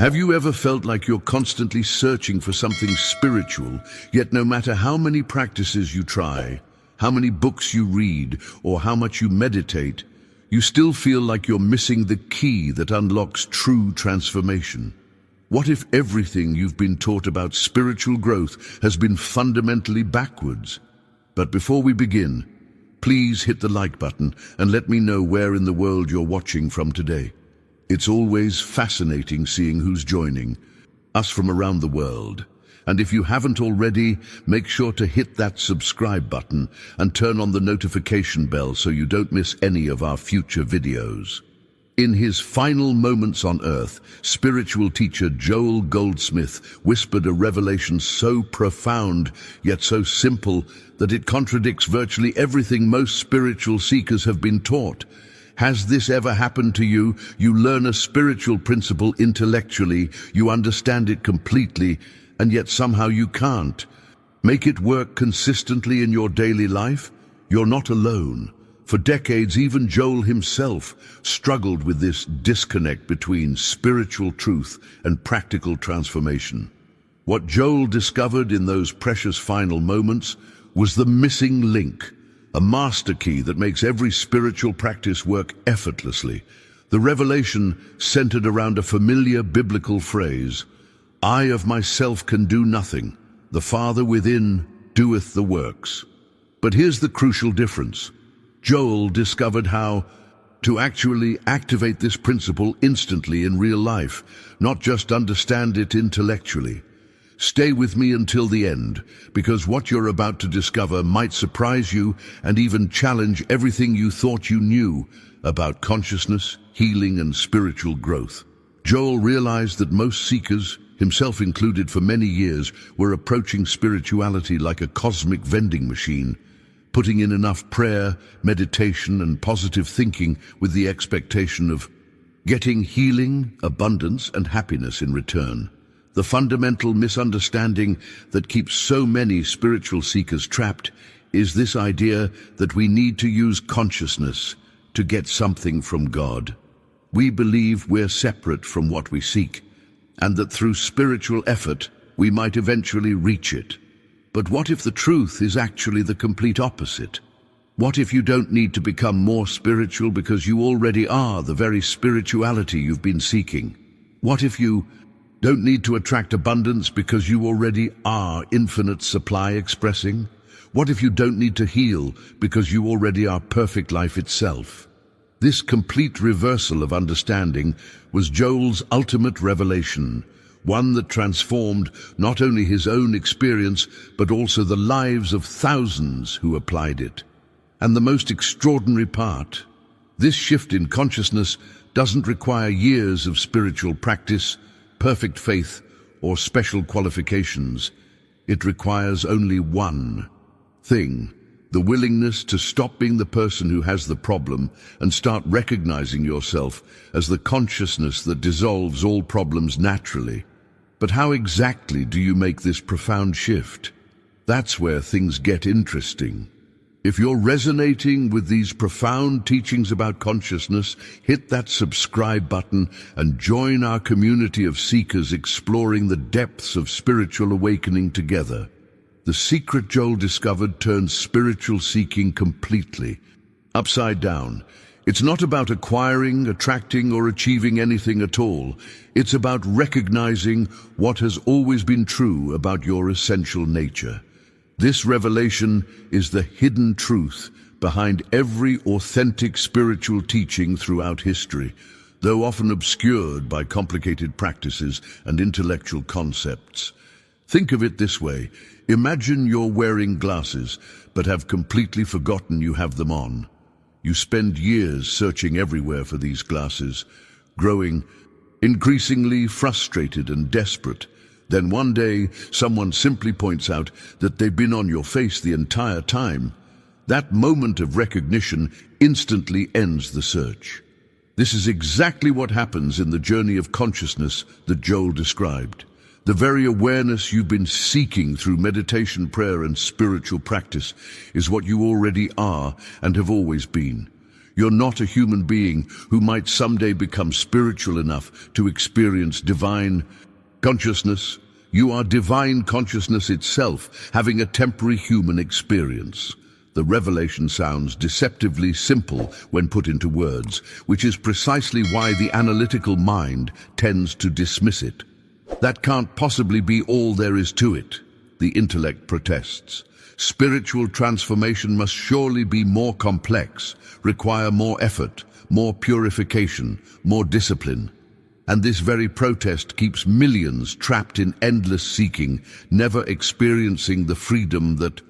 Have you ever felt like you're constantly searching for something spiritual, yet no matter how many practices you try, how many books you read, or how much you meditate, you still feel like you're missing the key that unlocks true transformation? What if everything you've been taught about spiritual growth has been fundamentally backwards? But before we begin, please hit the like button and let me know where in the world you're watching from today. It's always fascinating seeing who's joining us from around the world. And if you haven't already, make sure to hit that subscribe button and turn on the notification bell so you don't miss any of our future videos. In his final moments on earth, spiritual teacher Joel Goldsmith whispered a revelation so profound yet so simple that it contradicts virtually everything most spiritual seekers have been taught. Has this ever happened to you? You learn a spiritual principle intellectually, you understand it completely, and yet somehow you can't make it work consistently in your daily life? You're not alone. For decades, even Joel himself struggled with this disconnect between spiritual truth and practical transformation. What Joel discovered in those precious final moments was the missing link, a master key that makes every spiritual practice work effortlessly. The revelation centered around a familiar biblical phrase, "I of myself can do nothing. The Father within doeth the works." But here's the crucial difference. Joel discovered how to actually activate this principle instantly in real life, not just understand it intellectually. Stay with me until the end, because what you're about to discover might surprise you and even challenge everything you thought you knew about consciousness, healing, and spiritual growth. Joel realized that most seekers, himself included for many years, were approaching spirituality like a cosmic vending machine, putting in enough prayer, meditation, and positive thinking with the expectation of getting healing, abundance, and happiness in return. The fundamental misunderstanding that keeps so many spiritual seekers trapped is this idea that we need to use consciousness to get something from God. We believe we're separate from what we seek, and that through spiritual effort we might eventually reach it. But what if the truth is actually the complete opposite? What if you don't need to become more spiritual because you already are the very spirituality you've been seeking? What if you don't need to attract abundance because you already are infinite supply expressing? What if you don't need to heal because you already are perfect life itself? This complete reversal of understanding was Joel's ultimate revelation, one that transformed not only his own experience but also the lives of thousands who applied it. And the most extraordinary part, this shift in consciousness doesn't require years of spiritual practice, perfect faith, or special qualifications. It requires only one thing: the willingness to stop being the person who has the problem and start recognizing yourself as the consciousness that dissolves all problems naturally. But how exactly do you make this profound shift? That's where things get interesting. If you're resonating with these profound teachings about consciousness, hit that subscribe button and join our community of seekers exploring the depths of spiritual awakening together. The secret Joel discovered turns spiritual seeking completely upside down. It's not about acquiring, attracting, or achieving anything at all. It's about recognizing what has always been true about your essential nature. This revelation is the hidden truth behind every authentic spiritual teaching throughout history, though often obscured by complicated practices and intellectual concepts. Think of it this way. Imagine you're wearing glasses, but have completely forgotten you have them on. You spend years searching everywhere for these glasses, growing increasingly frustrated and desperate. Then one day, someone simply points out that they've been on your face the entire time. That moment of recognition instantly ends the search. This is exactly what happens in the journey of consciousness that Joel described. The very awareness you've been seeking through meditation, prayer, and spiritual practice is what you already are and have always been. You're not a human being who might someday become spiritual enough to experience divine consciousness. You are divine consciousness itself, having a temporary human experience. The revelation sounds deceptively simple when put into words, which is precisely why the analytical mind tends to dismiss it. That can't possibly be all there is to it, the intellect protests. Spiritual transformation must surely be more complex, require more effort, more purification, more discipline. And this very protest keeps millions trapped in endless seeking, never experiencing the freedom that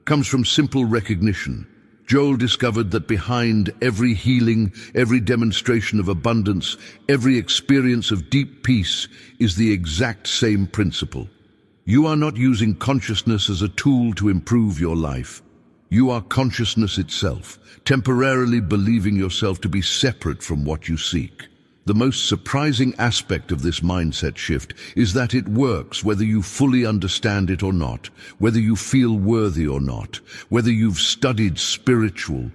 comes from simple recognition. Joel discovered that behind every healing, every demonstration of abundance, every experience of deep peace is the exact same principle. You are not using consciousness as a tool to improve your life. You are consciousness itself, temporarily believing yourself to be separate from what you seek. The most surprising aspect of this mindset shift is that it works whether you fully understand it or not, whether you feel worthy or not, whether you've studied spiritual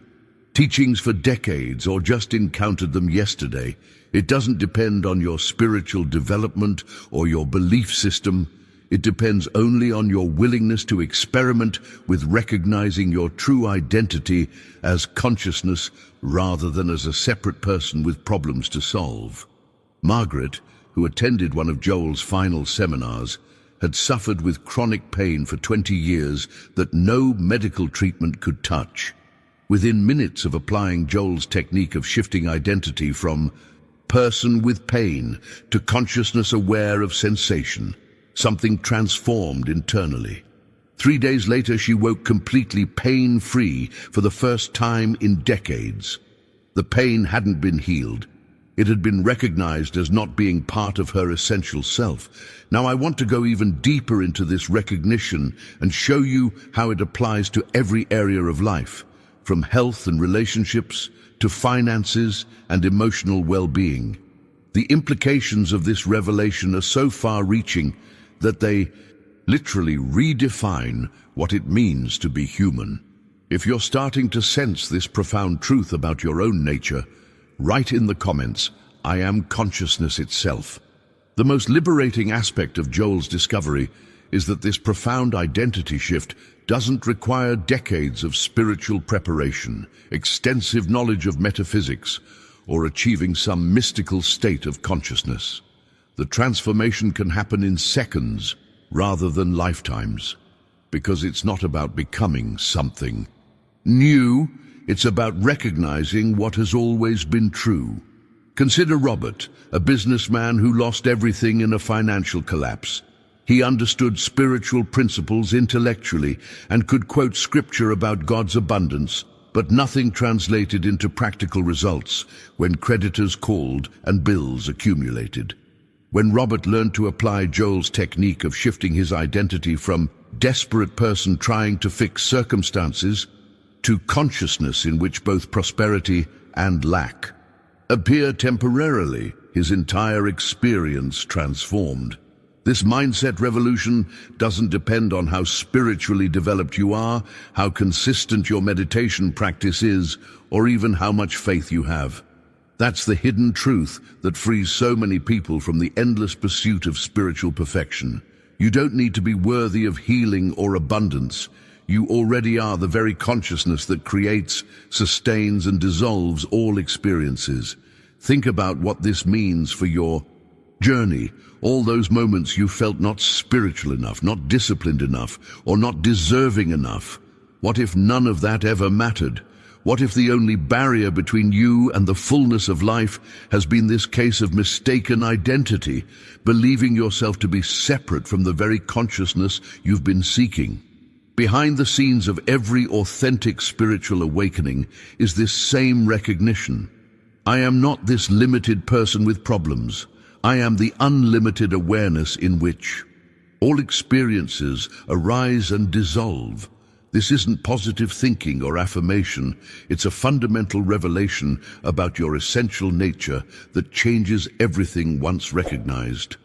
teachings for decades or just encountered them yesterday. It doesn't depend on your spiritual development or your belief system. It depends only on your willingness to experiment with recognizing your true identity as consciousness rather than as a separate person with problems to solve. Margaret, who attended one of Joel's final seminars, had suffered with chronic pain for 20 years that no medical treatment could touch. Within minutes of applying Joel's technique of shifting identity from person with pain to consciousness aware of sensation, something transformed internally. 3 days later, she woke completely pain-free for the first time in decades. The pain hadn't been healed. It had been recognized as not being part of her essential self. Now I want to go even deeper into this recognition and show you how it applies to every area of life, from health and relationships to finances and emotional well-being. The implications of this revelation are so far-reaching that they literally redefine what it means to be human. If you're starting to sense this profound truth about your own nature, write in the comments, "I am consciousness itself." The most liberating aspect of Joel's discovery is that this profound identity shift doesn't require decades of spiritual preparation, extensive knowledge of metaphysics, or achieving some mystical state of consciousness. The transformation can happen in seconds rather than lifetimes, because it's not about becoming something new, it's about recognizing what has always been true. Consider Robert, a businessman who lost everything in a financial collapse. He understood spiritual principles intellectually and could quote scripture about God's abundance, but nothing translated into practical results when creditors called and bills accumulated. When Robert learned to apply Joel's technique of shifting his identity from desperate person trying to fix circumstances to consciousness in which both prosperity and lack appear temporarily, his entire experience transformed. This mindset revolution doesn't depend on how spiritually developed you are, how consistent your meditation practice is, or even how much faith you have. That's the hidden truth that frees so many people from the endless pursuit of spiritual perfection. You don't need to be worthy of healing or abundance. You already are the very consciousness that creates, sustains, and dissolves all experiences. Think about what this means for your journey, all those moments you felt not spiritual enough, not disciplined enough, or not deserving enough. What if none of that ever mattered? What if the only barrier between you and the fullness of life has been this case of mistaken identity, believing yourself to be separate from the very consciousness you've been seeking? Behind the scenes of every authentic spiritual awakening is this same recognition. I am not this limited person with problems. I am the unlimited awareness in which all experiences arise and dissolve. This isn't positive thinking or affirmation. It's a fundamental revelation about your essential nature that changes everything once recognized.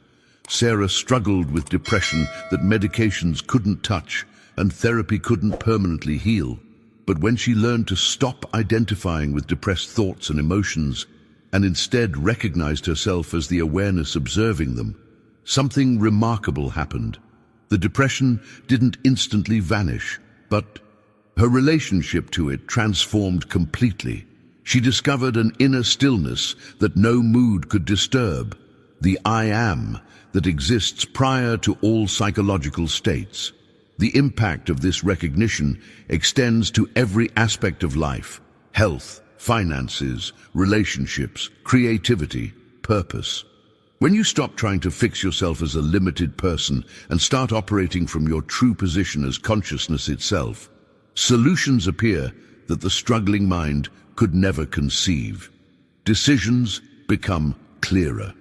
Sarah struggled with depression that medications couldn't touch and therapy couldn't permanently heal. But when she learned to stop identifying with depressed thoughts and emotions, and instead recognized herself as the awareness observing them, something remarkable happened. The depression didn't instantly vanish, but her relationship to it transformed completely. She discovered an inner stillness that no mood could disturb, the I am that exists prior to all psychological states. The impact of this recognition extends to every aspect of life: health, finances, relationships, creativity, purpose. When you stop trying to fix yourself as a limited person and start operating from your true position as consciousness itself, solutions appear that the struggling mind could never conceive. Decisions become clearer.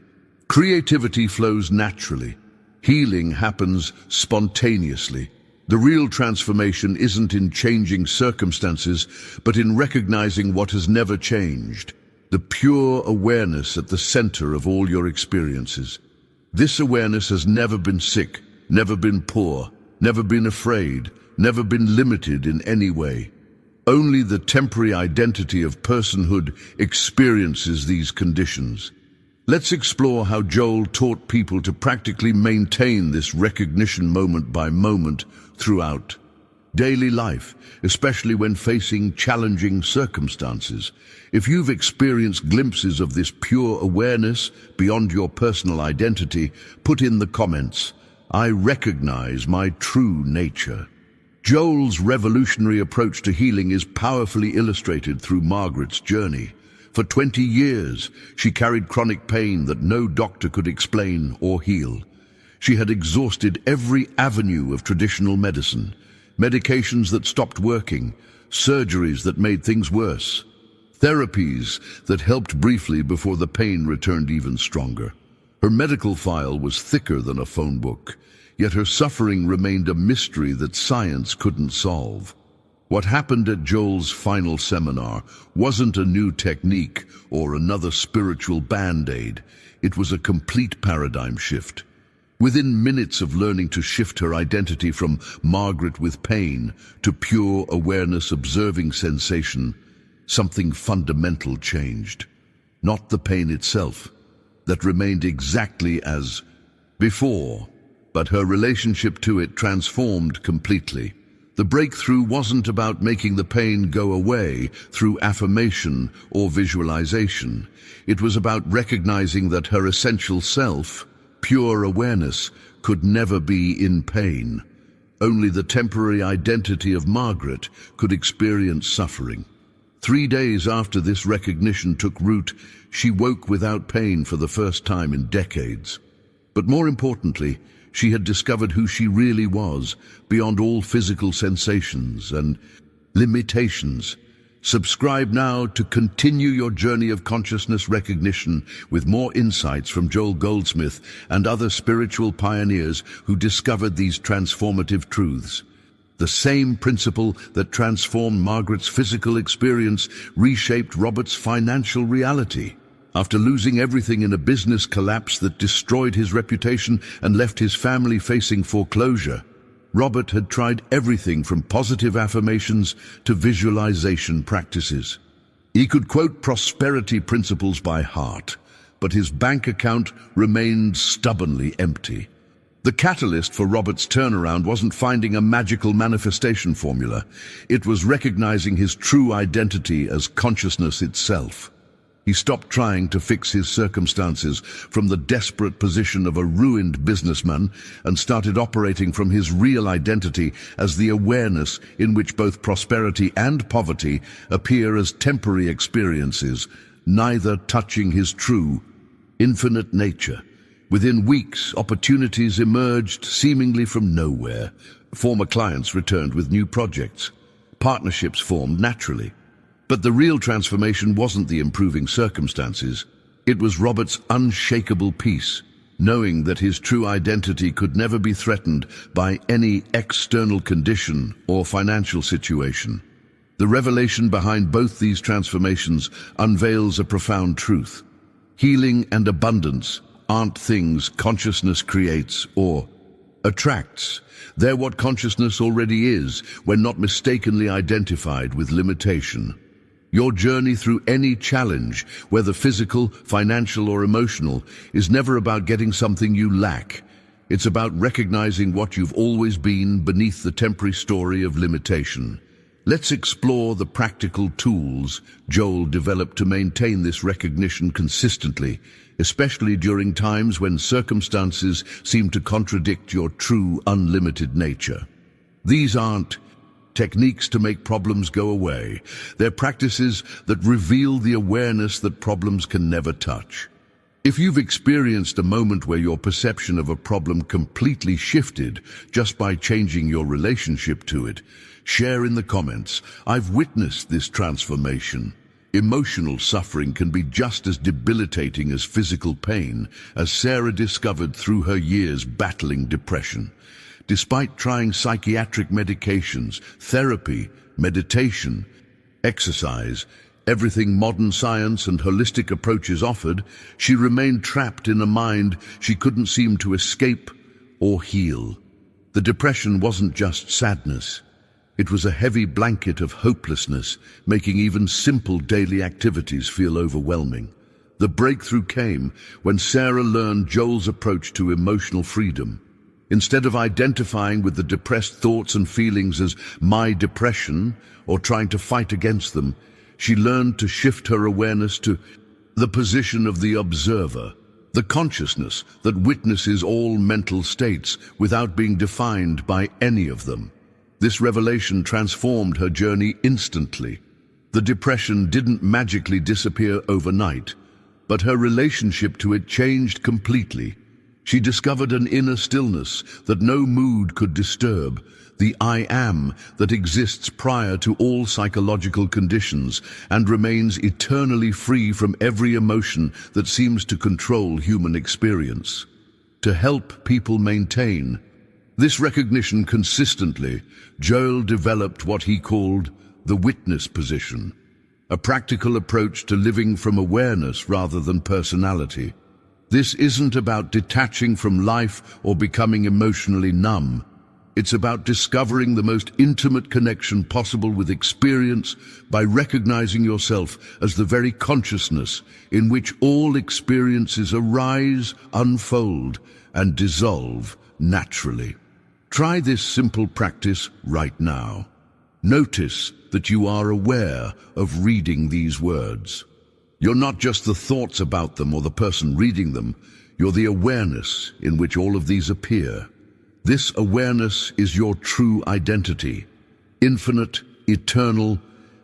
Creativity flows naturally. Healing happens spontaneously. The real transformation isn't in changing circumstances, but in recognizing what has never changed, the pure awareness at the center of all your experiences. This awareness has never been sick, never been poor, never been afraid, never been limited in any way. Only the temporary identity of personhood experiences these conditions. Let's explore how Joel taught people to practically maintain this recognition moment by moment throughout daily life, especially when facing challenging circumstances. If you've experienced glimpses of this pure awareness beyond your personal identity, put in the comments, "I recognize my true nature." Joel's revolutionary approach to healing is powerfully illustrated through Margaret's journey. For 20 years, she carried chronic pain that no doctor could explain or heal. She had exhausted every avenue of traditional medicine, medications that stopped working, surgeries that made things worse, therapies that helped briefly before the pain returned even stronger. Her medical file was thicker than a phone book, yet her suffering remained a mystery that science couldn't solve. What happened at Joel's final seminar wasn't a new technique or another spiritual band-aid. It was a complete paradigm shift. Within minutes of learning to shift her identity from Margaret with pain to pure awareness observing sensation, something fundamental changed. Not the pain itself, that remained exactly as before, but her relationship to it transformed completely. The breakthrough wasn't about making the pain go away through affirmation or visualization. It was about recognizing that her essential self, pure awareness, could never be in pain. Only the temporary identity of Margaret could experience suffering. 3 days after this recognition took root, she woke without pain for the first time in decades. But more importantly, she had discovered who she really was, beyond all physical sensations and limitations. Subscribe now to continue your journey of consciousness recognition with more insights from Joel Goldsmith and other spiritual pioneers who discovered these transformative truths. The same principle that transformed Margaret's physical experience reshaped Robert's financial reality. After losing everything in a business collapse that destroyed his reputation and left his family facing foreclosure, Robert had tried everything from positive affirmations to visualization practices. He could quote prosperity principles by heart, but his bank account remained stubbornly empty. The catalyst for Robert's turnaround wasn't finding a magical manifestation formula. It was recognizing his true identity as consciousness itself. He stopped trying to fix his circumstances from the desperate position of a ruined businessman and started operating from his real identity as the awareness in which both prosperity and poverty appear as temporary experiences, neither touching his true, infinite nature. Within weeks, opportunities emerged seemingly from nowhere. Former clients returned with new projects. Partnerships formed naturally. But the real transformation wasn't the improving circumstances. It was Robert's unshakable peace, knowing that his true identity could never be threatened by any external condition or financial situation. The revelation behind both these transformations unveils a profound truth. Healing and abundance aren't things consciousness creates or attracts. They're what consciousness already is when not mistakenly identified with limitation. Your journey through any challenge, whether physical, financial, or emotional, is never about getting something you lack. It's about recognizing what you've always been beneath the temporary story of limitation. Let's explore the practical tools Joel developed to maintain this recognition consistently, especially during times when circumstances seem to contradict your true, unlimited nature. These aren't techniques to make problems go away. They're practices that reveal the awareness that problems can never touch. If you've experienced a moment where your perception of a problem completely shifted just by changing your relationship to it, share in the comments. I've witnessed this transformation. Emotional suffering can be just as debilitating as physical pain, as Sarah discovered through her years battling depression. Despite trying psychiatric medications, therapy, meditation, exercise, everything modern science and holistic approaches offered, she remained trapped in a mind she couldn't seem to escape or heal. The depression wasn't just sadness. It was a heavy blanket of hopelessness, making even simple daily activities feel overwhelming. The breakthrough came when Sarah learned Joel's approach to emotional freedom. Instead of identifying with the depressed thoughts and feelings as my depression or trying to fight against them, she learned to shift her awareness to the position of the observer, the consciousness that witnesses all mental states without being defined by any of them. This revelation transformed her journey instantly. The depression didn't magically disappear overnight, but her relationship to it changed completely. She discovered an inner stillness that no mood could disturb, the I am that exists prior to all psychological conditions and remains eternally free from every emotion that seems to control human experience. To help people maintain this recognition consistently, Joel developed what he called the witness position, a practical approach to living from awareness rather than personality. This isn't about detaching from life or becoming emotionally numb. It's about discovering the most intimate connection possible with experience by recognizing yourself as the very consciousness in which all experiences arise, unfold, and dissolve naturally. Try this simple practice right now. Notice that you are aware of reading these words. You're not just the thoughts about them or the person reading them, you're the awareness in which all of these appear. This awareness is your true identity, infinite, eternal,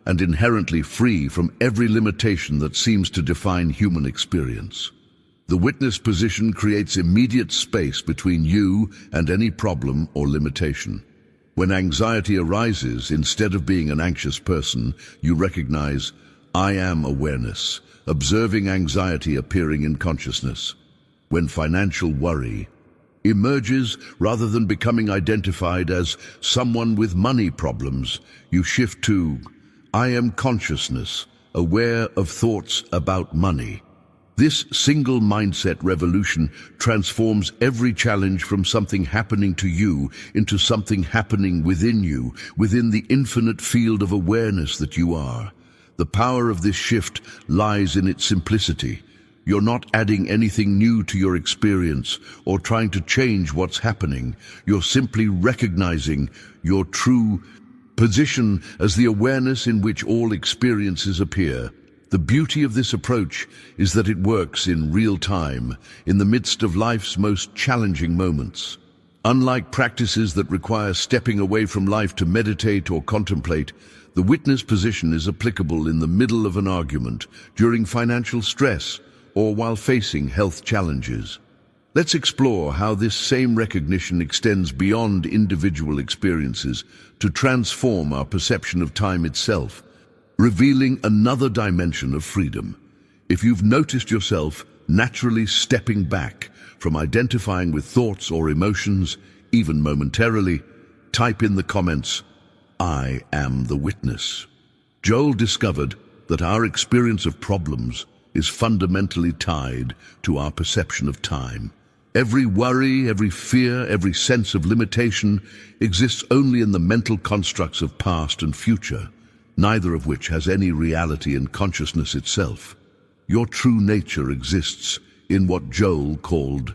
and inherently free from every limitation that seems to define human experience. The witness position creates immediate space between you and any problem or limitation. When anxiety arises, instead of being an anxious person, you recognize, I am awareness, observing anxiety appearing in consciousness. When financial worry emerges, rather than becoming identified as someone with money problems, you shift to, I am consciousness, aware of thoughts about money. This single mindset revolution transforms every challenge from something happening to you into something happening within you, within the infinite field of awareness that you are. The power of this shift lies in its simplicity. You're not adding anything new to your experience or trying to change what's happening. You're simply recognizing your true position as the awareness in which all experiences appear. The beauty of this approach is that it works in real time, in the midst of life's most challenging moments. Unlike practices that require stepping away from life to meditate or contemplate, the witness position is applicable in the middle of an argument, during financial stress, or while facing health challenges. Let's explore how this same recognition extends beyond individual experiences to transform our perception of time itself, revealing another dimension of freedom. If you've noticed yourself naturally stepping back from identifying with thoughts or emotions, even momentarily, type in the comments, I am the witness. Joel discovered that our experience of problems is fundamentally tied to our perception of time. Every worry, every fear, every sense of limitation exists only in the mental constructs of past and future, neither of which has any reality in consciousness itself. Your true nature exists in what Joel called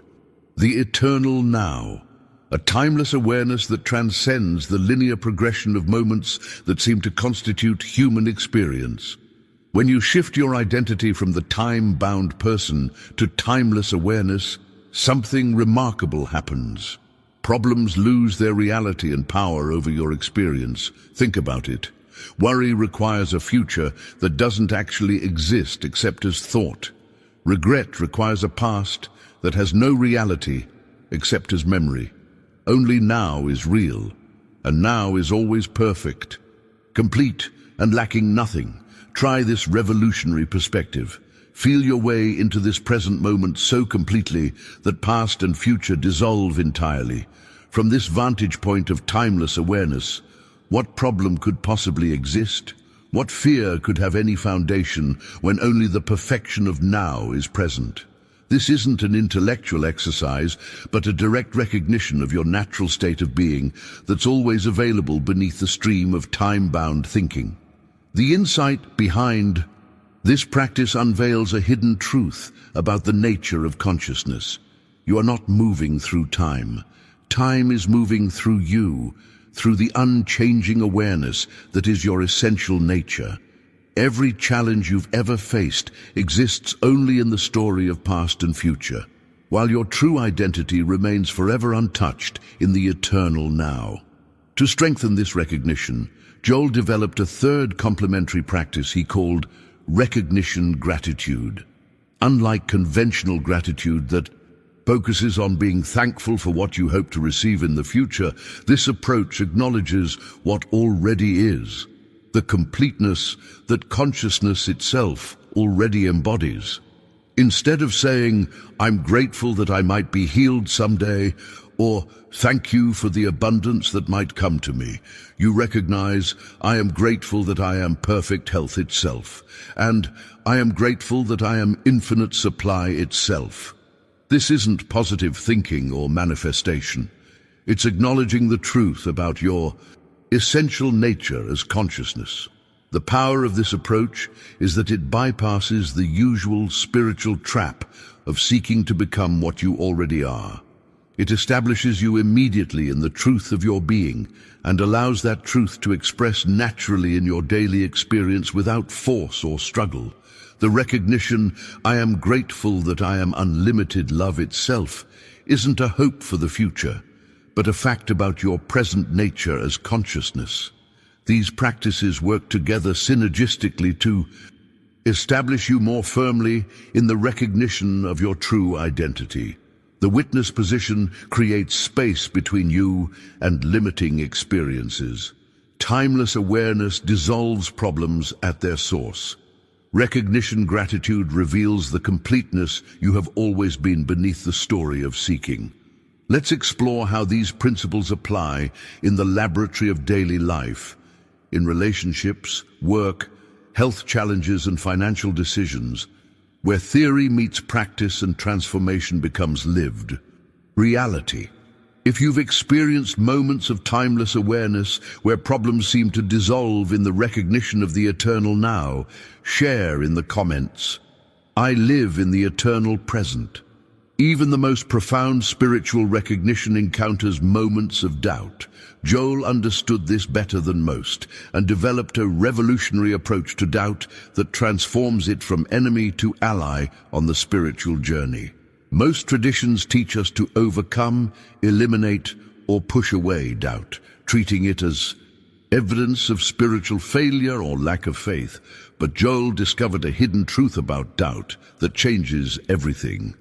the eternal now, a timeless awareness that transcends the linear progression of moments that seem to constitute human experience. When you shift your identity from the time-bound person to timeless awareness, something remarkable happens. Problems lose their reality and power over your experience. Think about it. Worry requires a future that doesn't actually exist except as thought. Regret requires a past that has no reality except as memory. Only now is real, and now is always perfect, complete and lacking nothing. Try this revolutionary perspective. Feel your way into this present moment so completely that past and future dissolve entirely. From this vantage point of timeless awareness, what problem could possibly exist? What fear could have any foundation when only the perfection of now is present? This isn't an intellectual exercise, but a direct recognition of your natural state of being that's always available beneath the stream of time-bound thinking. The insight behind this practice unveils a hidden truth about the nature of consciousness. You are not moving through time. Time is moving through you, through the unchanging awareness that is your essential nature. Every challenge you've ever faced exists only in the story of past and future, while your true identity remains forever untouched in the eternal now. To strengthen this recognition, Joel developed a third complementary practice he called recognition gratitude. Unlike conventional gratitude that focuses on being thankful for what you hope to receive in the future, this approach acknowledges what already is, the completeness that consciousness itself already embodies. Instead of saying, "I'm grateful that I might be healed someday," or "Thank you for the abundance that might come to me," you recognize, "I am grateful that I am perfect health itself," and "I am grateful that I am infinite supply itself." This isn't positive thinking or manifestation. It's acknowledging the truth about your essential nature as consciousness. The power of this approach is that it bypasses the usual spiritual trap of seeking to become what you already are. It establishes you immediately in the truth of your being and allows that truth to express naturally in your daily experience without force or struggle. The recognition, "I am grateful that I am unlimited love itself," isn't a hope for the future, but a fact about your present nature as consciousness. These practices work together synergistically to establish you more firmly in the recognition of your true identity. The witness position creates space between you and limiting experiences. Timeless awareness dissolves problems at their source. Recognition gratitude reveals the completeness you have always been beneath the story of seeking. Let's explore how these principles apply in the laboratory of daily life, in relationships, work, health challenges, and financial decisions, where theory meets practice and transformation becomes lived reality. If you've experienced moments of timeless awareness where problems seem to dissolve in the recognition of the eternal now, share in the comments. I live in the eternal present. Even the most profound spiritual recognition encounters moments of doubt. Joel understood this better than most and developed a revolutionary approach to doubt that transforms it from enemy to ally on the spiritual journey. Most traditions teach us to overcome, eliminate, or push away doubt, treating it as evidence of spiritual failure or lack of faith. But Joel discovered a hidden truth about doubt that changes everything.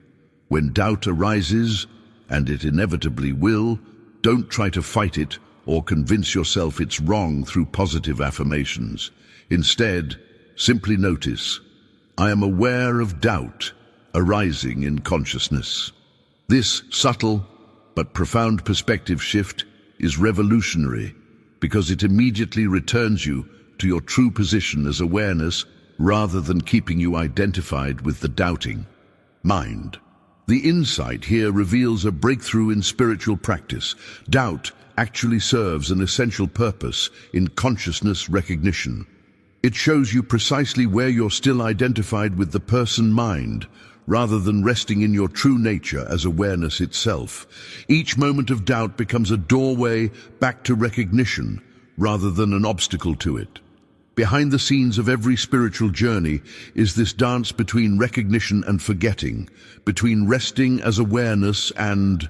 When doubt arises, and it inevitably will, don't try to fight it or convince yourself it's wrong through positive affirmations. Instead, simply notice, I am aware of doubt arising in consciousness. This subtle but profound perspective shift is revolutionary because it immediately returns you to your true position as awareness rather than keeping you identified with the doubting mind. The insight here reveals a breakthrough in spiritual practice. Doubt actually serves an essential purpose in consciousness recognition. It shows you precisely where you're still identified with the person mind, rather than resting in your true nature as awareness itself. Each moment of doubt becomes a doorway back to recognition, rather than an obstacle to it. Behind the scenes of every spiritual journey is this dance between recognition and forgetting, between resting as awareness and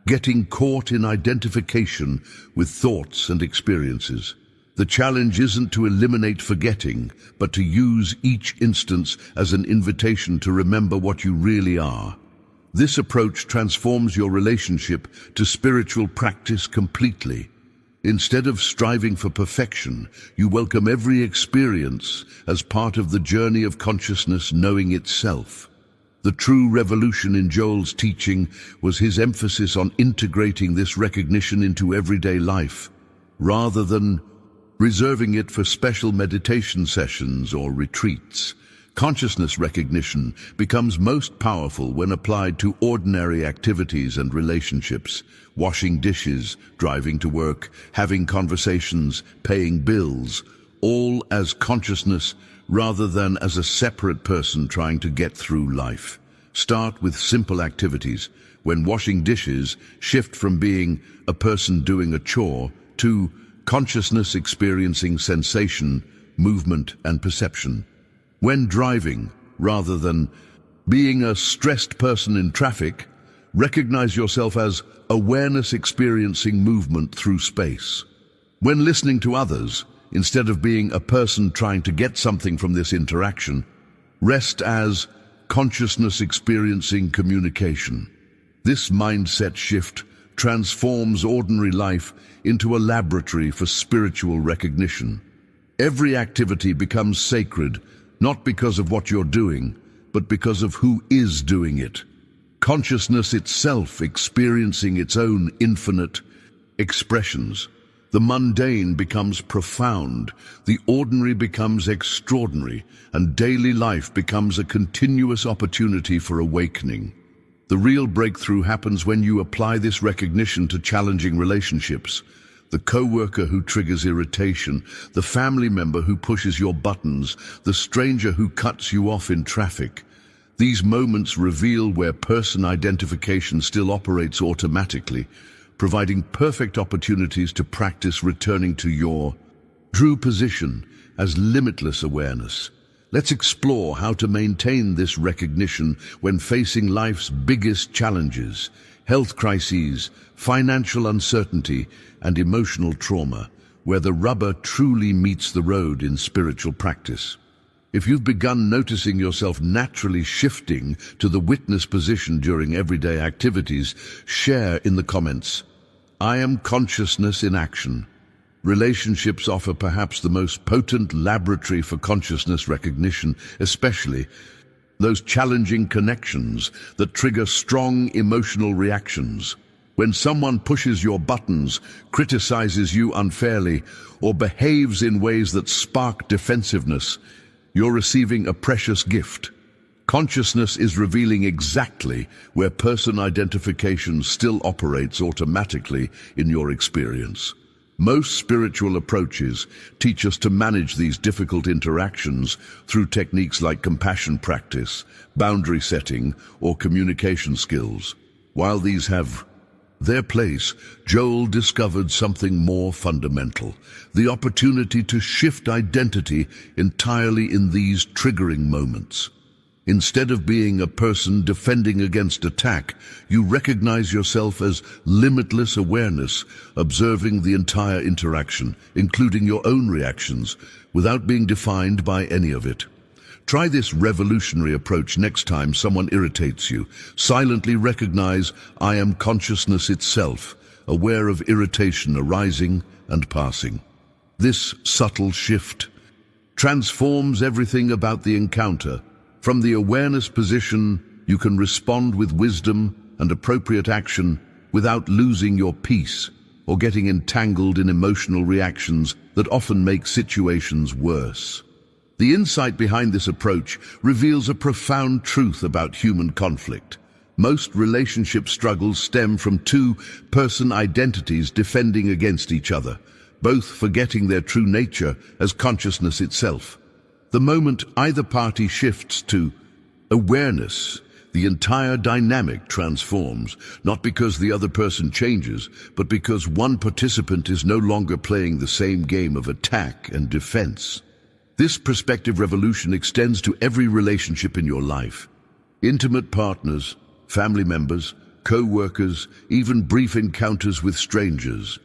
getting caught in identification with thoughts and experiences. The challenge isn't to eliminate forgetting, but to use each instance as an invitation to remember what you really are. This approach transforms your relationship to spiritual practice completely. Instead of striving for perfection, you welcome every experience as part of the journey of consciousness knowing itself. The true revolution in Joel's teaching was his emphasis on integrating this recognition into everyday life, rather than reserving it for special meditation sessions or retreats. Consciousness recognition becomes most powerful when applied to ordinary activities and relationships: washing dishes, driving to work, having conversations, paying bills, all as consciousness rather than as a separate person trying to get through life. Start with simple activities. When washing dishes, shift from being a person doing a chore to consciousness experiencing sensation, movement, and perception. When driving, rather than being a stressed person in traffic, recognize yourself as awareness experiencing movement through space. When listening to others, instead of being a person trying to get something from this interaction, rest as consciousness experiencing communication. This mindset shift transforms ordinary life into a laboratory for spiritual recognition. Every activity becomes sacred, not because of what you're doing, but because of who is doing it. Consciousness itself experiencing its own infinite expressions. The mundane becomes profound, the ordinary becomes extraordinary, and daily life becomes a continuous opportunity for awakening. The real breakthrough happens when you apply this recognition to challenging relationships. The coworker who triggers irritation, the family member who pushes your buttons, the stranger who cuts you off in traffic. These moments reveal where person identification still operates automatically, providing perfect opportunities to practice returning to your true position as limitless awareness. Let's explore how to maintain this recognition when facing life's biggest challenges: health crises, financial uncertainty, and emotional trauma, where the rubber truly meets the road in spiritual practice. If you've begun noticing yourself naturally shifting to the witness position during everyday activities, share in the comments. I am consciousness in action. Relationships offer perhaps the most potent laboratory for consciousness recognition, especially those challenging connections that trigger strong emotional reactions. When someone pushes your buttons, criticizes you unfairly, or behaves in ways that spark defensiveness, you're receiving a precious gift. Consciousness is revealing exactly where person identification still operates automatically in your experience. Most spiritual approaches teach us to manage these difficult interactions through techniques like compassion practice, boundary setting, or communication skills. While these have their place, Joel discovered something more fundamental: the opportunity to shift identity entirely in these triggering moments. Instead of being a person defending against attack, you recognize yourself as limitless awareness, observing the entire interaction, including your own reactions, without being defined by any of it. Try this revolutionary approach next time someone irritates you. Silently recognize, I am consciousness itself, aware of irritation arising and passing. This subtle shift transforms everything about the encounter. From the awareness position, you can respond with wisdom and appropriate action without losing your peace or getting entangled in emotional reactions that often make situations worse. The insight behind this approach reveals a profound truth about human conflict. Most relationship struggles stem from two-person identities defending against each other, both forgetting their true nature as consciousness itself. The moment either party shifts to awareness, the entire dynamic transforms, not because the other person changes, but because one participant is no longer playing the same game of attack and defense. This perspective revolution extends to every relationship in your life. Intimate partners, family members, co-workers, even brief encounters with strangers.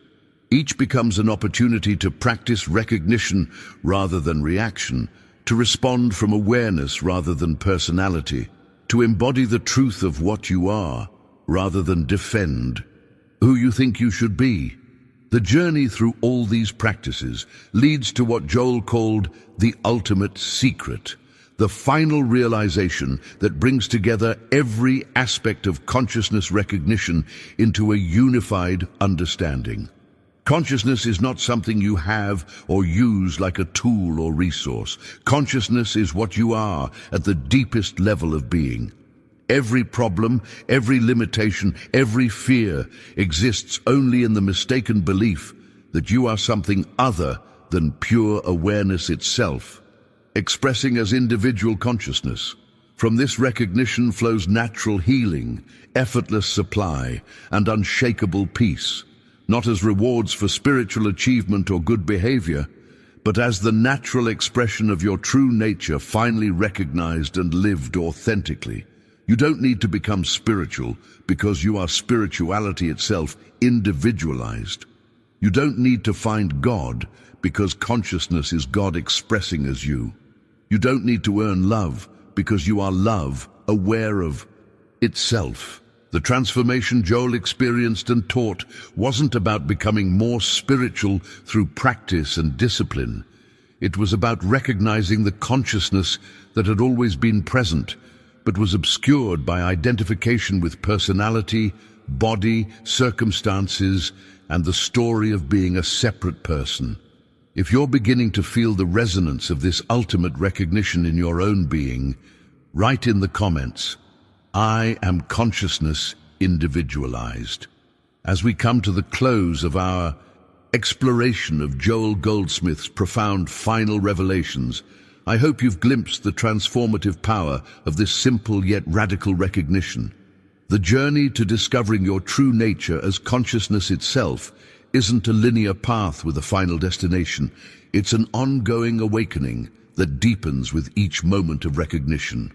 Each becomes an opportunity to practice recognition rather than reaction, to respond from awareness rather than personality, to embody the truth of what you are rather than defend who you think you should be. The journey through all these practices leads to what Joel called the ultimate secret, the final realization that brings together every aspect of consciousness recognition into a unified understanding. Consciousness is not something you have or use like a tool or resource. Consciousness is what you are at the deepest level of being. Every problem, every limitation, every fear exists only in the mistaken belief that you are something other than pure awareness itself, expressing as individual consciousness. From this recognition flows natural healing, effortless supply, and unshakable peace, not as rewards for spiritual achievement or good behavior, but as the natural expression of your true nature finally recognized and lived authentically. You don't need to become spiritual because you are spirituality itself individualized. You don't need to find God because consciousness is God expressing as you. You don't need to earn love because you are love aware of itself. The transformation Joel experienced and taught wasn't about becoming more spiritual through practice and discipline. It was about recognizing the consciousness that had always been present, but was obscured by identification with personality, body, circumstances, and the story of being a separate person. If you're beginning to feel the resonance of this ultimate recognition in your own being, write in the comments, "I am consciousness individualized." As we come to the close of our exploration of Joel Goldsmith's profound final revelations, I hope you've glimpsed the transformative power of this simple yet radical recognition. The journey to discovering your true nature as consciousness itself isn't a linear path with a final destination. It's an ongoing awakening that deepens with each moment of recognition.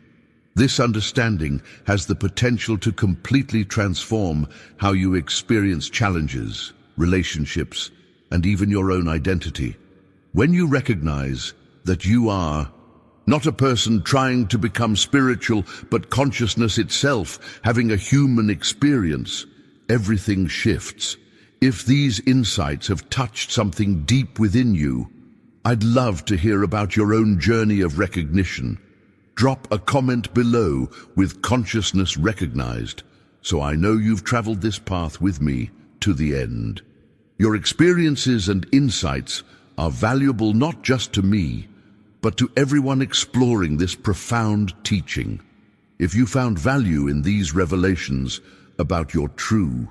This understanding has the potential to completely transform how you experience challenges, relationships, and even your own identity. When you recognize that you are not a person trying to become spiritual, but consciousness itself having a human experience, everything shifts. If these insights have touched something deep within you, I'd love to hear about your own journey of recognition. Drop a comment below with consciousness recognized, so I know you've traveled this path with me to the end. Your experiences and insights are valuable not just to me, but to everyone exploring this profound teaching. If you found value in these revelations about your true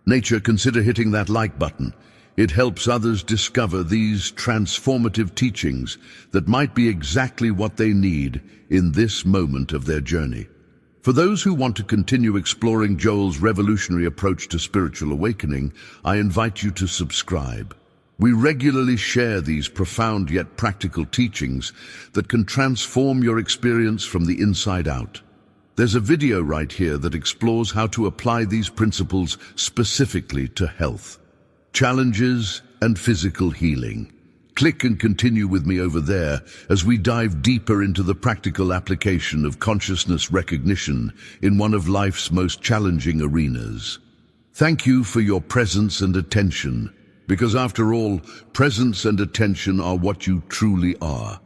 nature, consider hitting that like button. It helps others discover these transformative teachings that might be exactly what they need in this moment of their journey. For those who want to continue exploring Joel's revolutionary approach to spiritual awakening, I invite you to subscribe. We regularly share these profound yet practical teachings that can transform your experience from the inside out. There's a video right here that explores how to apply these principles specifically to health, challenges, and physical healing. Click and continue with me over there as we dive deeper into the practical application of consciousness recognition in one of life's most challenging arenas. Thank you for your presence and attention, because after all, presence and attention are what you truly are.